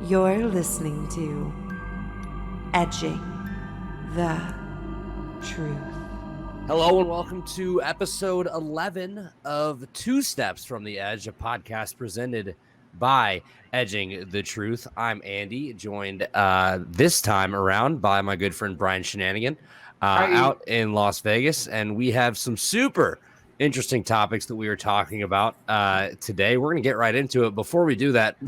You're listening to Edging the Truth. Hello and welcome to episode 11 of Two Steps from the Edge, a podcast presented by Edging the Truth. I'm Andy, joined this time around by my good friend Brian Shenanigan out in Las Vegas, and we have some super interesting topics that we are talking about today. We're going to get right into it. Before we do that,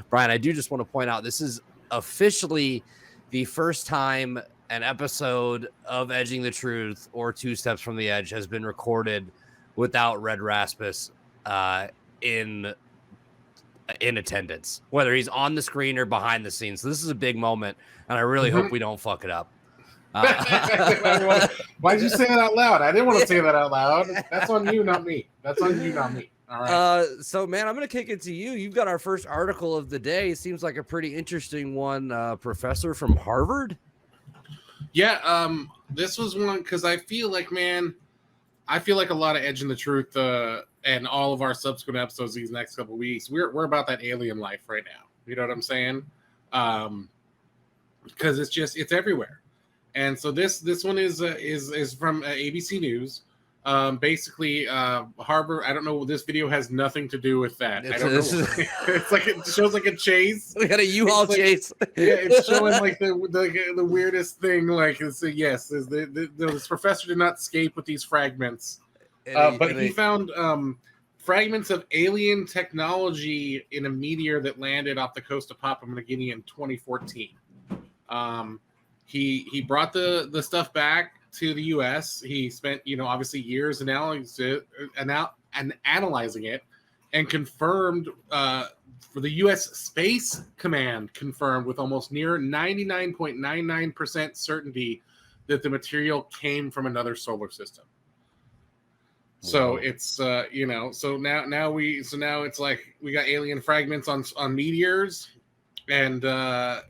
Brian, I do just want to point out this is officially the first time an episode of Edging the Truth or Two Steps from the Edge has been recorded without Red Rasmus in attendance, whether he's on the screen or behind the scenes. So this is a big moment, and I really hope we don't fuck it up. Why'd you say that out loud? I didn't want to say that out loud. That's on you, not me. That's on you, not me. All right. So, man, I'm going to kick it to you. You've got our first article of the day. It seems like a pretty interesting one. Professor from Harvard. Yeah. This was one because I feel like a lot of Edge in the Truth and all of our subsequent episodes these next couple of weeks, we're about that alien life right now. You know what I'm saying? Because it's everywhere. And so this one is from ABC News. Basically, Harvard. I don't know. This video has nothing to do with that. I don't know. It's like it shows like a chase. We got a U-Haul chase. Yeah, it's showing like the weirdest thing. Like it's this professor did not escape with these fragments, but he found fragments of alien technology in a meteor that landed off the coast of Papua New Guinea in 2014. He brought the stuff back to the U.S. He spent, obviously years analyzing it, and confirmed for the U.S. Space Command confirmed with almost near 99.99% certainty that the material came from another solar system. So it's so now it's like we got alien fragments on meteors, and we're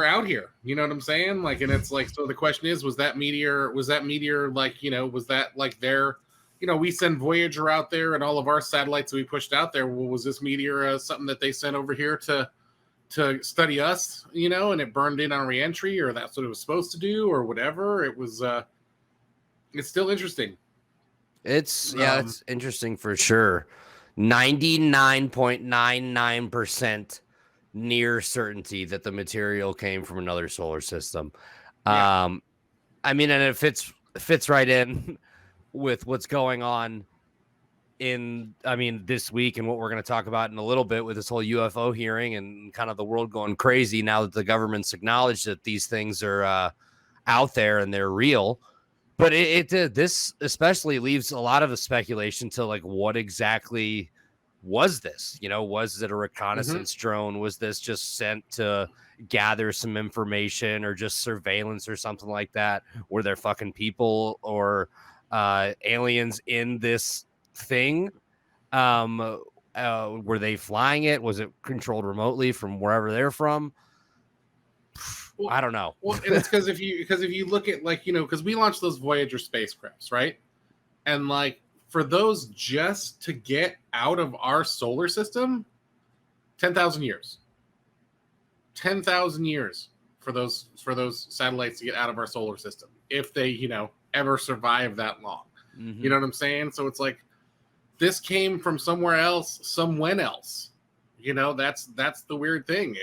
out here, you know what I'm saying? Like, and it's like, so the question is, was that meteor like, was that like their, we send Voyager out there and all of our satellites that we pushed out there. Well, was this meteor something that they sent over here to study us, and it burned in on reentry, or that's what it was supposed to do, or whatever? It was, it's still interesting. It's interesting for sure. 99.99% near certainty that the material came from another solar system. Yeah. And it fits right in with what's going on this week, and what we're going to talk about in a little bit with this whole UFO hearing and kind of the world going crazy now that the government's acknowledged that these things are out there and they're real. But this especially leaves a lot of the speculation to like, what exactly was this? Was it a reconnaissance drone? Was this just sent to gather some information, or just surveillance or something like that? Were there fucking people or aliens in this thing? Were they flying it? Was it controlled remotely from wherever they're from? Well, I don't know. Well, and it's because if you look at, like, because we launched those Voyager spacecrafts, right? And like, for those just to get out of our solar system, 10,000 years. 10,000 years for those satellites to get out of our solar system, if they, ever survive that long. Mm-hmm. You know what I'm saying? So it's like, this came from somewhere else, somewhen else. That's the weird thing.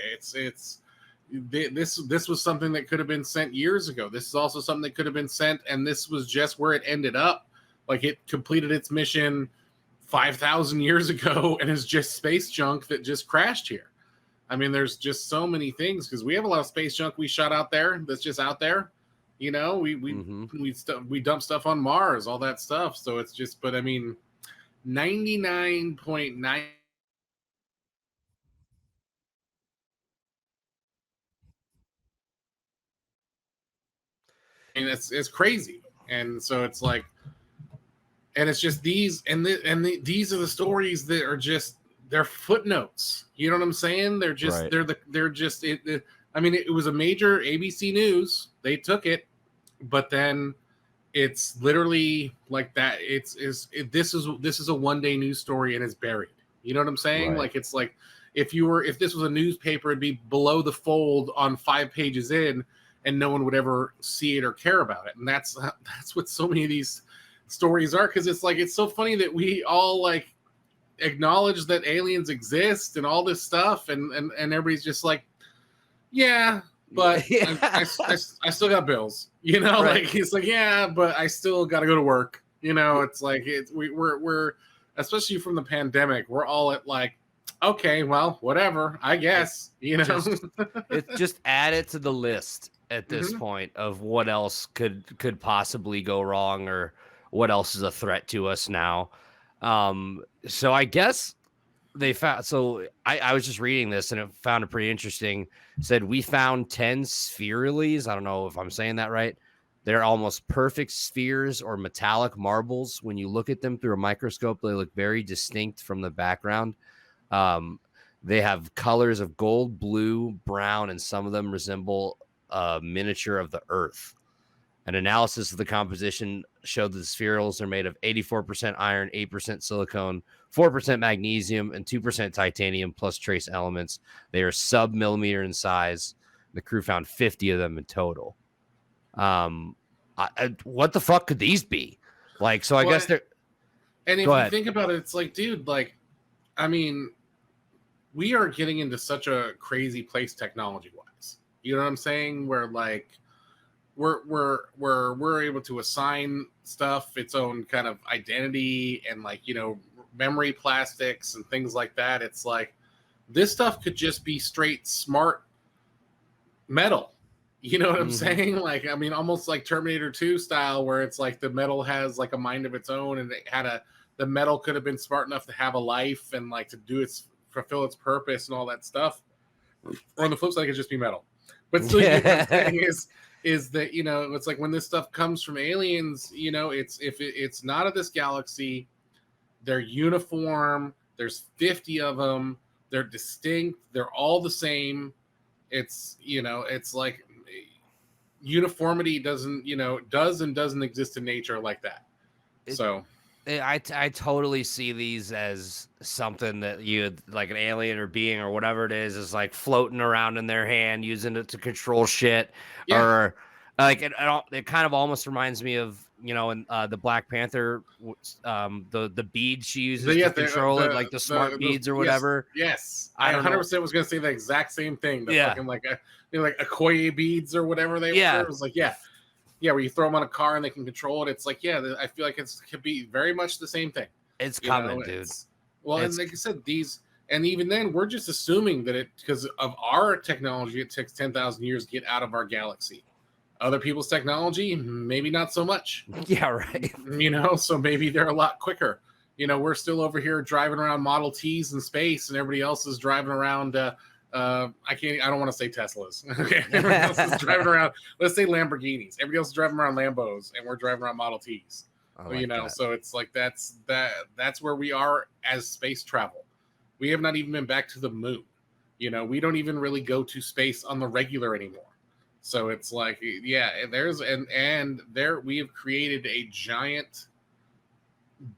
This was something that could have been sent years ago. This is also something that could have been sent, and this was just where it ended up. Like, it completed its mission 5,000 years ago and is just space junk that just crashed here. There's just so many things, because we have a lot of space junk we shot out there that's just out there. We dump stuff on Mars, all that stuff. So it's just, but 99.9. It's crazy. And so it's like, and it's just these, these are the stories that are just, they're footnotes. You know what I'm saying? They're just, right. It was a major ABC News. They took it, but then it's literally like that. This is a one-day news story, and it's buried. You know what I'm saying? Right. Like, it's like if this was a newspaper, it'd be below the fold on 5 pages in, and no one would ever see it or care about it. And that's what so many of these stories are, because it's like, it's so funny that we all like acknowledge that aliens exist and all this stuff, and everybody's just like, yeah, but I still got bills, you know. Right. Like, it's like, yeah, but I still got to go to work, you know. It's like, we're especially from the pandemic, we're all at like, okay, well, whatever, I guess, you know. It's just add it to the list at this point of what else could possibly go wrong, or what else is a threat to us now. So I guess they found, so I was just reading this and it found it pretty interesting. It said, we found 10 spherules. I don't know if I'm saying that right. They're almost perfect spheres or metallic marbles. When you look at them through a microscope, they look very distinct from the background. They have colors of gold, blue, brown, and some of them resemble a miniature of the Earth. An analysis of the composition showed that the spherules are made of 84% iron, 8% silicone, 4% magnesium, and 2% titanium, plus trace elements. They are sub-millimeter in size. The crew found 50 of them in total. What the fuck could these be? Like, so I guess they're... And if you think about it, it's like, dude, like, I mean, we are getting into such a crazy place technology-wise. You know what I'm saying? Where, like, we're able to assign stuff its own kind of identity, and, like, you know, memory plastics and things like that. It's like, this stuff could just be straight smart metal. You know what I'm saying? Like, I mean, almost like Terminator 2 style, where it's like the metal has like a mind of its own, and the metal could have been smart enough to have a life and like to fulfill its purpose and all that stuff. Or on the flip side, it could just be metal. But still, what I'm saying is that, you know, it's like when this stuff comes from aliens, you know, it's not of this galaxy, they're uniform. There's 50 of them. They're distinct. They're all the same. It's, you know, it's like uniformity doesn't exist in nature like that. I totally see these as something that you, like, an alien or being or whatever it is like floating around in their hand, using it to control shit. Yeah. Or like it kind of almost reminds me of, you know, in the Black Panther, the beads she uses to control it, like the smart beads or whatever. Yes. I 100% was going to say the exact same thing. Fucking like like Okoye beads or whatever they were. It was like, yeah, where you throw them on a car and they can control it. It's like, yeah, I feel like it could be very much the same thing. It's coming, dude. And like I said, and even then, we're just assuming that because of our technology, it takes 10,000 years to get out of our galaxy. Other people's technology, maybe not so much. Yeah, right. You know, so maybe they're a lot quicker. You know, we're still over here driving around Model Ts in space, and everybody else is driving around. I don't want to say Teslas. Okay, everybody else is driving around. Let's say Lamborghinis. Everybody else is driving around Lambos, and we're driving around Model Ts. You know, so it's like that's where we are as space travel. We have not even been back to the moon. You know, we don't even really go to space on the regular anymore. So it's like, yeah, we have created a giant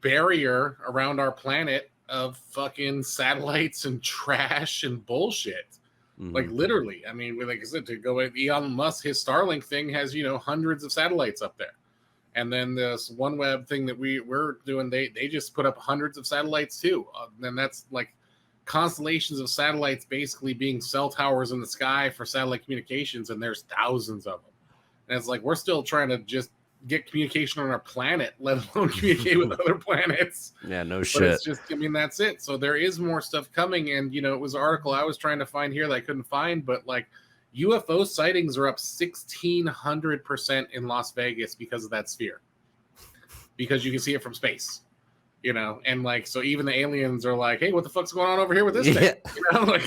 barrier around our planet of fucking satellites and trash and bullshit. Like, literally. I mean, like I said, to go with Elon Musk, his Starlink thing has, you know, hundreds of satellites up there. And then this OneWeb thing that we're doing, they just put up hundreds of satellites too. And that's like constellations of satellites basically being cell towers in the sky for satellite communications, and there's thousands of them. And it's like, we're still trying to just get communication on our planet, let alone communicate with other planets. Yeah, no shit. But it's just, I mean, that's it. So there is more stuff coming. And, you know, it was an article I was trying to find here that I couldn't find, but like UFO sightings are up 1,600% in Las Vegas because of that sphere, because you can see it from space. You know, and like, so even the aliens are like, hey, what the fuck's going on over here with this thing? You know, like,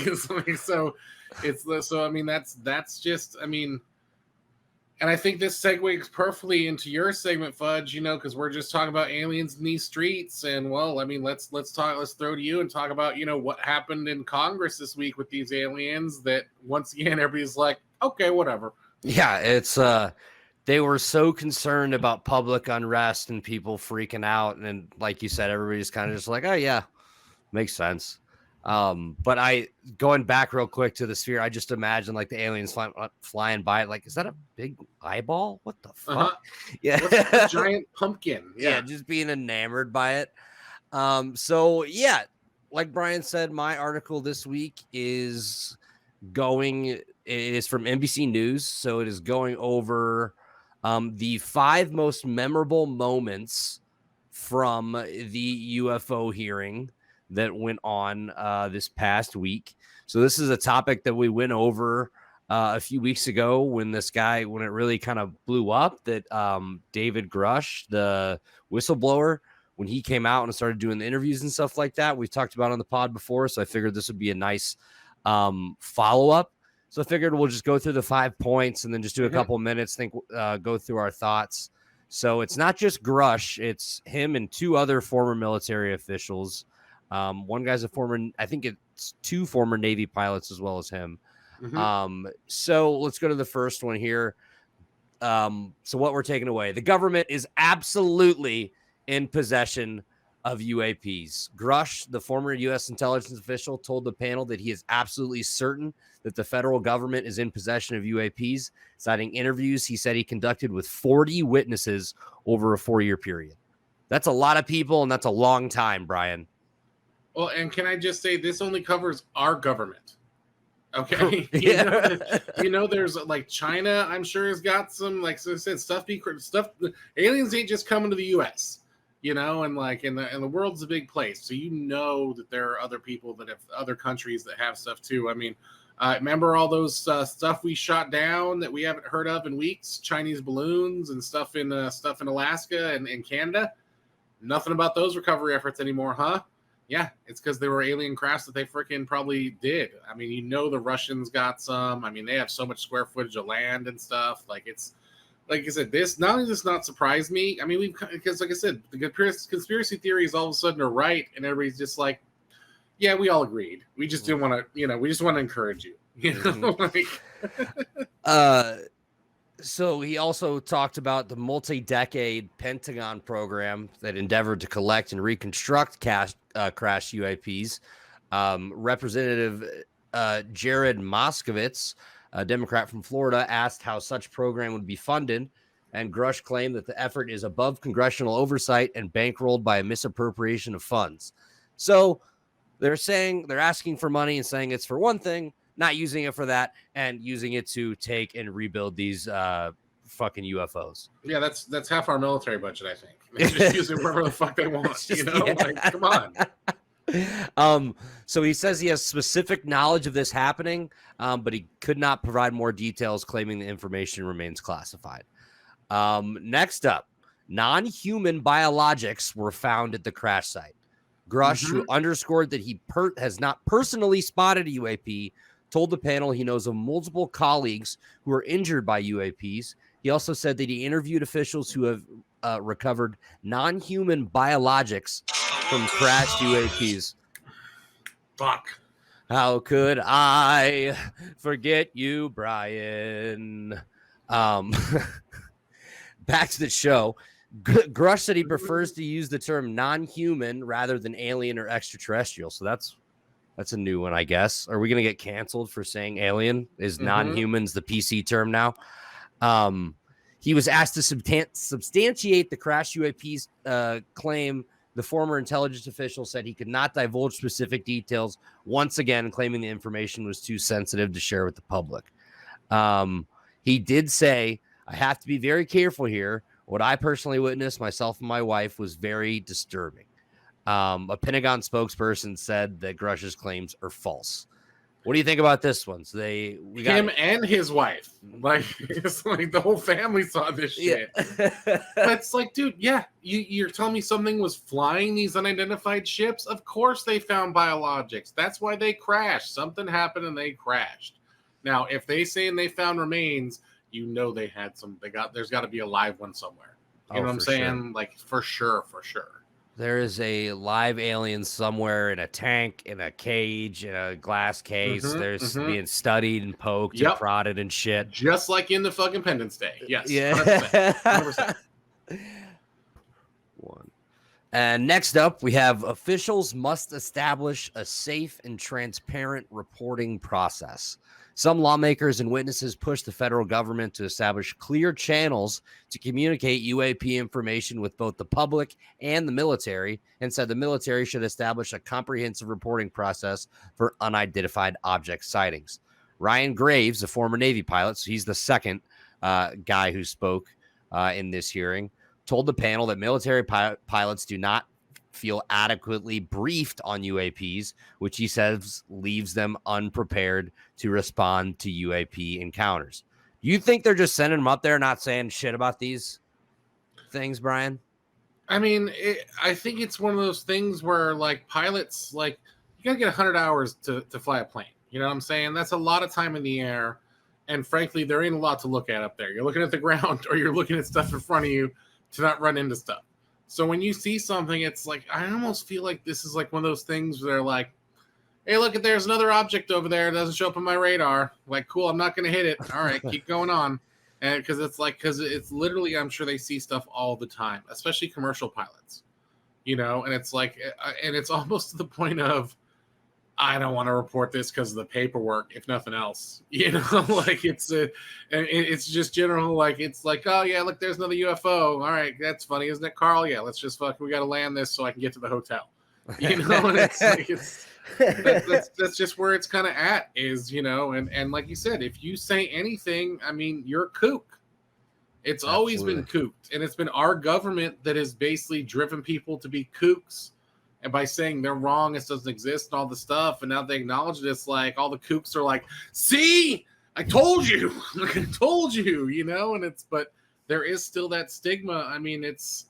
so I mean, that's just, I mean, and I think this segues perfectly into your segment, Fudge, you know, because we're just talking about aliens in these streets. And well, I mean, let's throw to you and talk about, you know, what happened in Congress this week with these aliens that once again, everybody's like, okay, whatever. Yeah, it's, they were so concerned about public unrest and people freaking out. And like you said, everybody's kind of just like, oh, yeah, Makes sense. But going back real quick to the sphere, I just imagine like the aliens flying by it. Like, is that a big eyeball? What the fuck? Yeah. What's a giant pumpkin? Yeah, just being enamored by it. So yeah, like Brian said, my article this week is it is from NBC News. So it is going over the 5 most memorable moments from the UFO hearing that went on this past week. So this is a topic that we went over a few weeks ago when it really kind of blew up, that David Grush, the whistleblower, when he came out and started doing the interviews and stuff like that. We've talked about on the pod before, so I figured this would be a nice follow-up. So I figured we'll just go through the 5 points and then just do a couple minutes, go through our thoughts. So it's not just Grush, it's him and 2 other former military officials. One guy's I think it's 2 former Navy pilots as well as him. So let's go to the first one here. So what we're taking away, the government is absolutely in possession of UAPs. Grush, the former U.S. intelligence official, told the panel that he is absolutely certain that the federal government is in possession of UAPs, citing interviews he said he conducted with 40 witnesses over a 4-year period. That's a lot of people, and that's a long time, Brian. Well, and can I just say, this only covers our government. Okay. There's like China, I'm sure, has got some, like I said, stuff. Aliens ain't just coming to the U.S., and like in the world's a big place. So that there are other people that have other countries that have stuff too. I mean, remember all those stuff we shot down that we haven't heard of in weeks? Chinese balloons and stuff in Alaska and in Canada. Nothing about those recovery efforts anymore, huh? Yeah, it's because there were alien crafts that they freaking probably did. I mean, the Russians got some. I mean, they have so much square footage of land and stuff. Like, it's, like I said, this not only does not surprise me. I mean, because like I said, the conspiracy theories all of a sudden are right, and everybody's just like, yeah, we all agreed. We just didn't want to, we just want to encourage you. So he also talked about the multi-decade Pentagon program that endeavored to collect and reconstruct crashed UAPs. Representative Jared Moskowitz, a Democrat from Florida, asked how such program would be funded, and Grush claimed that the effort is above congressional oversight and bankrolled by a misappropriation of funds. So they're asking for money and saying it's for one thing, not using it for that, and using it to take and rebuild these fucking UFOs. Yeah, that's half our military budget, I think. They just use it wherever the fuck they want. Like, come on. So he says he has specific knowledge of this happening, but he could not provide more details, claiming the information remains classified. Next up, non-human biologics were found at the crash site. Grush, who underscored that he has not personally spotted a UAP, told the panel he knows of multiple colleagues who were injured by UAPs. He also said that he interviewed officials who have recovered non-human biologics from crashed UAPs. Fuck. How could I forget you, Brian? Back to the show. Grush said he prefers to use the term non-human rather than alien or extraterrestrial. So that's a new one, I guess. Are we going to get canceled for saying alien? Is non-humans the PC term now? He was asked to substantiate the crash UAP's claim. The former intelligence official said he could not divulge specific details, once again claiming the information was too sensitive to share with the public. He did say, I have to be very careful here. What I personally witnessed, myself and my wife, was very disturbing. A Pentagon spokesperson said that Grush's claims are false. What do you think about this one? So we got him and his wife. Like, it's like the whole family saw this shit. Yeah. But it's like, dude, yeah, you're telling me something was flying these unidentified ships? Of course they found biologics. That's why they crashed. Something happened and they crashed. Now, if they say and they found remains, they had some. There's got to be a live one somewhere. You know what I'm saying? Sure. Like, for sure. There is a live alien somewhere in a tank, in a cage, in a glass case. There's being studied and poked and prodded and shit. Just like in the fucking Independence Day. Yes. Yeah. 100%. One. And next up, we have officials must establish a safe and transparent reporting process. Some lawmakers and witnesses pushed the federal government to establish clear channels to communicate UAP information with both the public and the military, and said the military should establish a comprehensive reporting process for unidentified object sightings. Ryan Graves, a former Navy pilot, so he's the second guy who spoke in this hearing, told the panel that military pilots do not feel adequately briefed on UAPs, which he says leaves them unprepared to respond to UAP encounters. Do you think they're just sending them up there not saying shit about these things, Brian? I mean, I think it's one of those things where, like, pilots, like, you got to get 100 hours to fly a plane. You know what I'm saying? That's a lot of time in the air. And frankly, there ain't a lot to look at up there. You're looking at the ground or you're looking at stuff in front of you to not run into stuff. So when you see something, it's like, I almost feel like this is like one of those things where they're like, hey, look, there's another object over there. It doesn't show up on my radar. Like, cool, I'm not going to hit it. All right, keep going on. And because it's literally, I'm sure they see stuff all the time, especially commercial pilots, you know, and it's like, and it's almost to the point of, I don't want to report this because of the paperwork, if nothing else, you know, like it's just general, like, it's like, oh yeah, look, there's another UFO. All right. That's funny. Isn't it, Carl? Yeah. Let's just we got to land this so I can get to the hotel, you know, and it's like, that's just where it's kind of at is, you know, and like you said, if you say anything, I mean, you're a kook. It's always been kooked, and it's been our government that has basically driven people to be kooks. And by saying they're wrong, this doesn't exist and all the stuff, and now they acknowledge it, it's like all the kooks are like, see, I told you, I told you, you know, and but there is still that stigma. I mean, it's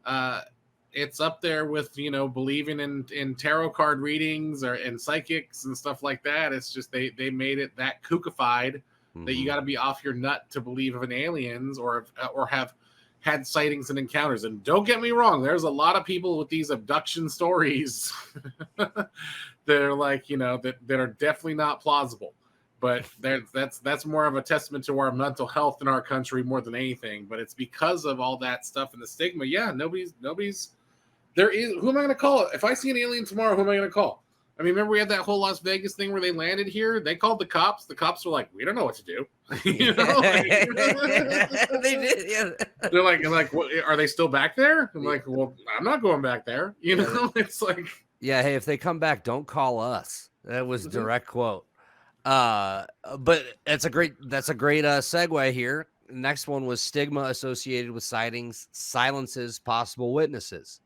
up there with, you know, believing in tarot card readings and psychics and stuff like that. It's just they made it that kookified that you got to be off your nut to believe in aliens or have had sightings and encounters. And don't get me wrong, there's a lot of people with these abduction stories that are like, you know, that are definitely not plausible. But that's more of a testament to our mental health in our country more than anything. But it's because of all that stuff and the stigma. Yeah, nobody's there is. Who am I going to call? If I see an alien tomorrow, who am I going to call? I mean, remember we had that whole Las Vegas thing where they landed here? They called the cops. The cops were like, we don't know what to do. You know? They did, yeah. They're like, what, are they still back there? I'm like, well, I'm not going back there. You know, it's like, yeah, hey, if they come back, don't call us. That was direct quote. But that's a great segue here. Next one was stigma associated with sightings silences possible witnesses.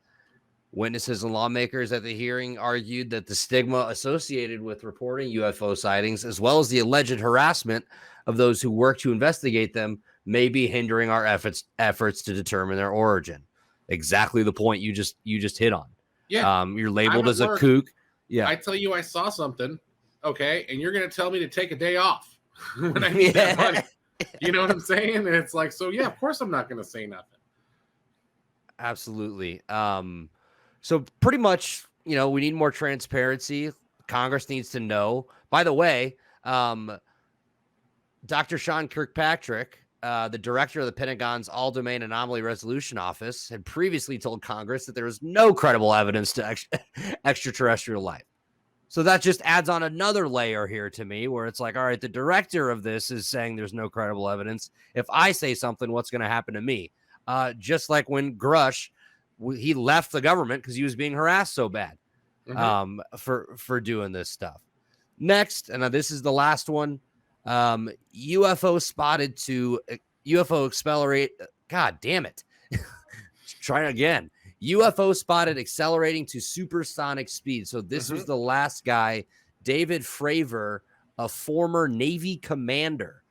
Witnesses and lawmakers at the hearing argued that the stigma associated with reporting UFO sightings, as well as the alleged harassment of those who work to investigate them, may be hindering our efforts to determine their origin. Exactly the point you just hit on. Yeah, you're labeled as a kook. Yeah, I tell you, I saw something. Okay, and you're going to tell me to take a day off when I need that money. You know what I'm saying? And it's like, so yeah, of course I'm not going to say nothing. Absolutely. So pretty much, you know, we need more transparency. Congress needs to know. By the way, Dr. Sean Kirkpatrick, the director of the Pentagon's All-Domain Anomaly Resolution Office, had previously told Congress that there is no credible evidence to extraterrestrial life. So that just adds on another layer here to me where it's like, all right, the director of this is saying there's no credible evidence. If I say something, what's going to happen to me? Just like when Grush, he left the government because he was being harassed so bad for doing this stuff. Next, and this is the last one, UFO spotted to UFO accelerate. God damn it. Trying again. UFO spotted accelerating to supersonic speed. So this was the last guy, David Fravor, a former Navy commander,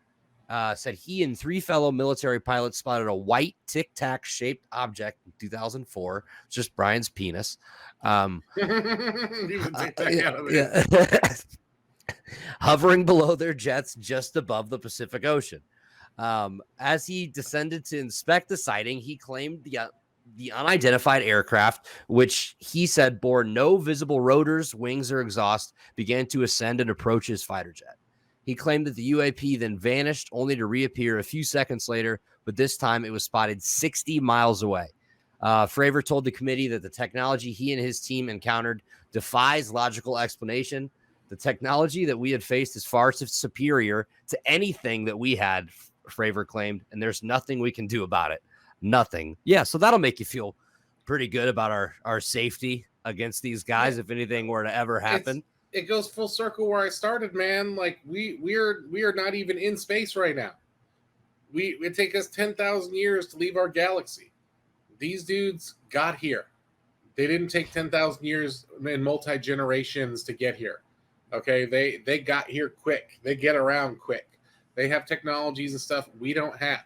said he and 3 fellow military pilots spotted a white tic-tac shaped object in 2004. It's just Brian's penis. Hovering below their jets just above the Pacific Ocean. As he descended to inspect the sighting, he claimed the unidentified aircraft, which he said bore no visible rotors, wings, or exhaust, began to ascend and approach his fighter jet. He claimed that the UAP then vanished, only to reappear a few seconds later, but this time it was spotted 60 miles away. Fravor told the committee that the technology he and his team encountered defies logical explanation. The technology that we had faced is far superior to anything that we had, Fravor claimed, and there's nothing we can do about it. Nothing. Yeah, so that'll make you feel pretty good about our safety against these guys if anything were to ever happen. It goes full circle where I started, man. Like we are not even in space right now. It take us 10,000 years to leave our galaxy. These dudes got here. They didn't take 10,000 years and multi-generations to get here. Okay, they got here quick. They get around quick. They have technologies and stuff we don't have.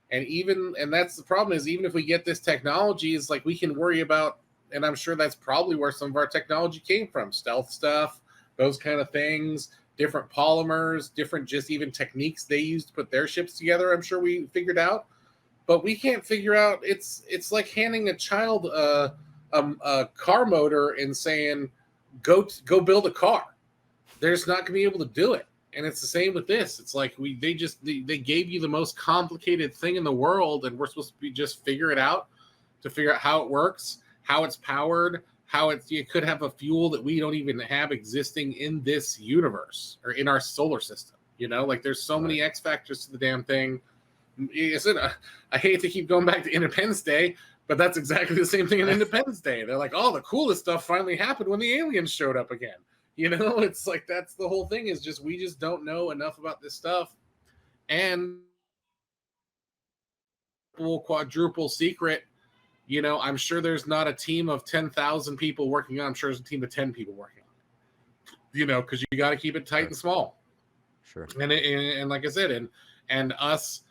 And that's the problem, is even if we get this technology, it's like we can worry about, and I'm sure that's probably where some of our technology came from, stealth stuff, those kind of things, different polymers, different just even techniques they used to put their ships together. I'm sure we figured out, but we can't figure out. It's like handing a child a car motor and saying, go build a car. They're just not going to be able to do it. And it's the same with this. It's like they gave you the most complicated thing in the world, and we're supposed to just figure it out, to figure out how it works, how it's powered, how it could have a fuel that we don't even have existing in this universe or in our solar system. You know, like there's so many X factors to the damn thing. I hate to keep going back to Independence Day, but that's exactly the same thing in Independence Day. They're like, oh, the coolest stuff finally happened when the aliens showed up again. You know, it's like that's the whole thing, is just we just don't know enough about this stuff. And quadruple secret, you know, I'm sure there's not a team of 10,000 people working on. I'm sure there's a team of 10 people working on it. You know, because you got to keep it tight and small. Sure. And like I said, and us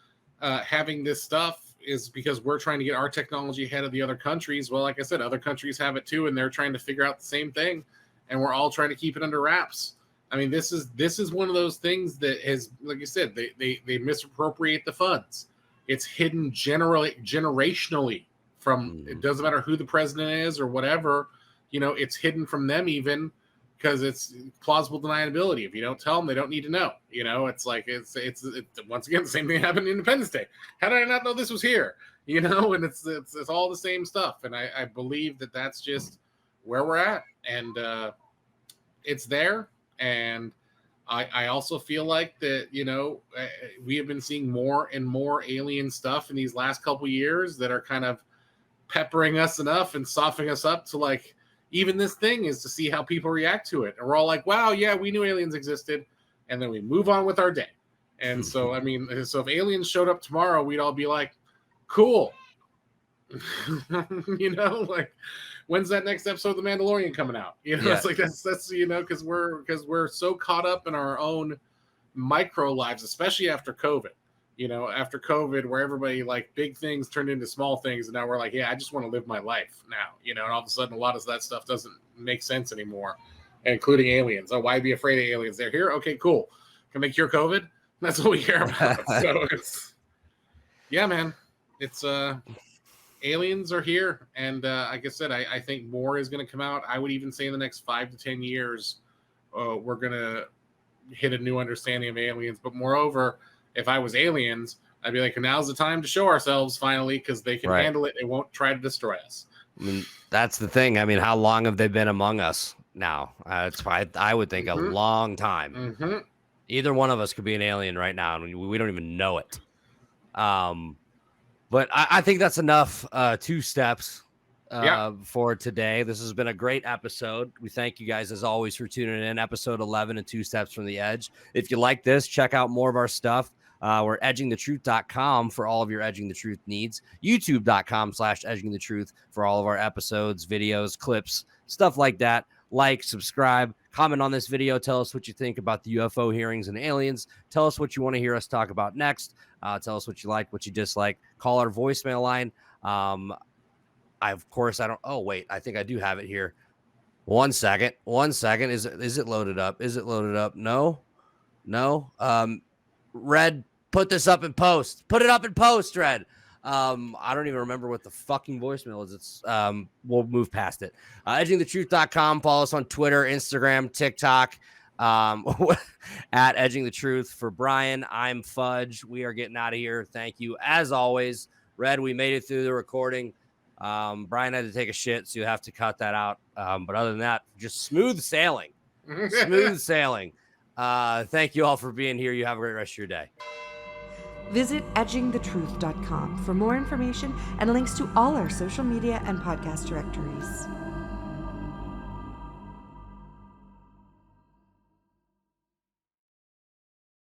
having this stuff is because we're trying to get our technology ahead of the other countries. Well, like I said, other countries have it too, and they're trying to figure out the same thing. And we're all trying to keep it under wraps. I mean, this is one of those things that has, like you said, they misappropriate the funds. It's hidden generationally from. It doesn't matter who the president is or whatever. You know, it's hidden from them even because it's plausible deniability. If you don't tell them, they don't need to know. You know, it's like it's once again the same thing happened in Independence Day. How did I not know this was here? You know, and it's all the same stuff. And I believe that that's just where we're at, and it's there. And I also feel like that, you know, we have been seeing more and more alien stuff in these last couple years that are kind of peppering us enough and softening us up to, like, even this thing is to see how people react to it. And we're all like, wow, yeah, we knew aliens existed, and then we move on with our day. And so, I mean, so if aliens showed up tomorrow, we'd all be like, cool. You know, like, when's that next episode of The Mandalorian coming out? You know, It's like that's you know, because we're so caught up in our own micro lives, especially after COVID. You know, after COVID, where everybody, like, big things turned into small things, and now we're like, yeah, I just want to live my life now. You know, and all of a sudden, a lot of that stuff doesn't make sense anymore, including aliens. Oh, why be afraid of aliens? They're here. Okay, cool. Can they cure COVID? That's what we care about. So it's, yeah, man, it's aliens are here, and like I said, I think more is going to come out. I would even say in the next 5 to 10 years, we're going to hit a new understanding of aliens. But moreover, if I was aliens, I'd be like, now's the time to show ourselves finally, because they can handle it. They won't try to destroy us. I mean, that's the thing. I mean, how long have they been among us now? It's I would think a long time. Either one of us could be an alien right now, and we don't even know it. But I think that's enough 2 steps for today. This has been a great episode. We thank you guys, as always, for tuning in. Episode 11 and 2 Steps from the Edge. If you like this, check out more of our stuff. We're edgingthetruth.com for all of your Edging the Truth needs. YouTube.com/edgingthetruth for all of our episodes, videos, clips, stuff like that. Like, subscribe, comment on this video. Tell us what you think about the UFO hearings and aliens. Tell us what you want to hear us talk about next. Tell us what you like, what you dislike. Call our voicemail line. I think I do have it here. One second. Is it loaded up? No. Red, put this up in post. Put it up in post, Red. I don't even remember what the fucking voicemail is. It's we'll move past it. Edgingthetruth.com. Follow us on Twitter, Instagram, TikTok, at Edging the Truth. For Brian, I'm Fudge. We are getting out of here. Thank you, as always. Red, we made it through the recording. Brian had to take a shit, so you have to cut that out. But other than that, just smooth sailing. Smooth sailing. Thank you all for being here. You have a great rest of your day. Visit edgingthetruth.com for more information and links to all our social media and podcast directories.